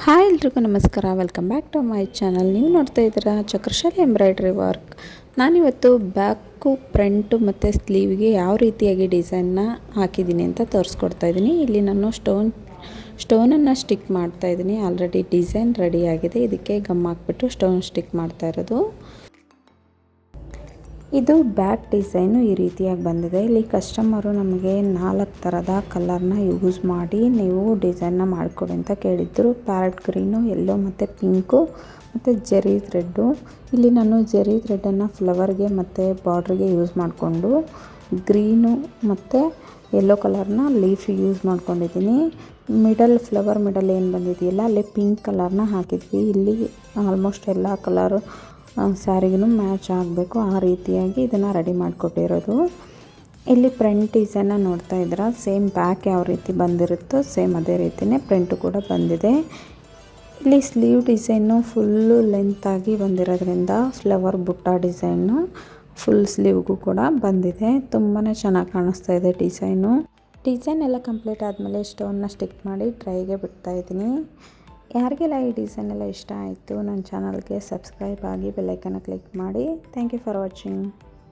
Hi ಎಲ್ರಿಗೂ ನಮಸ್ಕಾರ. Welcome back to my channel. ನೀವು ನೋಡ್ತಾ ಇದ್ದೀರಾ ಚಕ್ರಶಾಲಿ ಎಂಬ್ರಾಯ್ಡ್ರಿ ವರ್ಕ್. ನಾನಿವತ್ತು ಬ್ಯಾಕು, ಫ್ರಂಟು ಮತ್ತು ಸ್ಲೀವ್ಗೆ ಯಾವ ರೀತಿಯಾಗಿ ಡಿಸೈನ್ನ ಹಾಕಿದ್ದೀನಿ ಅಂತ ತೋರಿಸ್ಕೊಡ್ತಾ ಇದ್ದೀನಿ. ಇಲ್ಲಿ ನಾನು ಸ್ಟೋನನ್ನು ಸ್ಟಿಕ್ ಮಾಡ್ತಾಯಿದ್ದೀನಿ. ಆಲ್ರೆಡಿ ಡಿಸೈನ್ ರೆಡಿಯಾಗಿದೆ. ಇದಕ್ಕೆ ಗಮ್ ಹಾಕ್ಬಿಟ್ಟು ಸ್ಟೋನ್ ಸ್ಟಿಕ್ ಮಾಡ್ತಾ ಇರೋದು. ಇದು ಬ್ಯಾಕ್ ಡಿಸೈನು ಈ ರೀತಿಯಾಗಿ ಬಂದಿದೆ. ಇಲ್ಲಿ ಕಸ್ಟಮರು ನಮಗೆ 4 ಥರದ ಕಲರ್ನ ಯೂಸ್ ಮಾಡಿ ನೀವು ಡಿಸೈನ್ನ ಮಾಡಿಕೊಡಿ ಅಂತ ಕೇಳಿದ್ದರು. ಪ್ಯಾರೆಟ್ ಗ್ರೀನು, ಯೆಲ್ಲೋ ಮತ್ತು ಪಿಂಕು ಮತ್ತು ಜೆರಿ ಥ್ರೆಡ್ಡು. ಇಲ್ಲಿ ನಾನು ಜೆರಿ ಥ್ರೆಡ್ಡನ್ನು ಫ್ಲವರ್ಗೆ ಮತ್ತು ಬಾರ್ಡ್ರಿಗೆ ಯೂಸ್ ಮಾಡಿಕೊಂಡು ಗ್ರೀನು ಮತ್ತು ಯೆಲ್ಲೋ ಕಲರ್ನ ಲೀಫಿಗೆ ಯೂಸ್ ಮಾಡ್ಕೊಂಡಿದ್ದೀನಿ. ಫ್ಲವರ್ ಮಿಡಲ್ ಏನು ಬಂದಿದೆಯಲ್ಲ ಅಲ್ಲಿ ಪಿಂಕ್ ಕಲರ್ನ ಹಾಕಿದ್ವಿ. ಇಲ್ಲಿ ಆಲ್ಮೋಸ್ಟ್ ಎಲ್ಲ ಕಲರು ಸ್ಯಾರಿಗೂ ಮ್ಯಾಚ್ ಆಗಬೇಕು, ಆ ರೀತಿಯಾಗಿ ಇದನ್ನು ರೆಡಿ ಮಾಡಿಕೊಟ್ಟಿರೋದು. ಇಲ್ಲಿ ಫ್ರಂಟ್ ಡಿಸೈನ್ನ ನೋಡ್ತಾ ಇದ್ದೀರಾ. ಸೇಮ್ ಬ್ಯಾಕ್ ಯಾವ ರೀತಿ ಬಂದಿರುತ್ತೋ ಸೇಮ್ ಅದೇ ರೀತಿಯೇ ಫ್ರಂಟು ಕೂಡ ಬಂದಿದೆ. ಇಲ್ಲಿ ಸ್ಲೀವ್ ಡಿಸೈನು ಫುಲ್ಲು ಲೆಂತಾಗಿ ಬಂದಿರೋದ್ರಿಂದ ಫ್ಲವರ್ ಬುಟ್ಟ ಡಿಸೈನು ಫುಲ್ ಸ್ಲೀವ್ಗೂ ಕೂಡ ಬಂದಿದೆ. ತುಂಬಾ ಚೆನ್ನಾಗಿ ಕಾಣಿಸ್ತಾ ಇದೆ ಡಿಸೈನ್ ಎಲ್ಲ ಕಂಪ್ಲೀಟ್ ಆದಮೇಲೆ ಸ್ಟೋನ್ನ ಸ್ಟಿಕ್ ಮಾಡಿ ಡ್ರೈಗೆ ಬಿಡ್ತಾಯಿದ್ದೀನಿ. ಯಾರಿಗೆಲ್ಲ ಈ ಡಿಸೈನ್ ಎಲ್ಲ ಇಷ್ಟ ಆಯಿತು ನನ್ನ ಚಾನಲ್ಗೆ ಸಬ್ಸ್ಕ್ರೈಬ್ ಆಗಿ ಬೆಲ್ ಐಕನ್ನ ಕ್ಲಿಕ್ ಮಾಡಿ. Thank you for watching.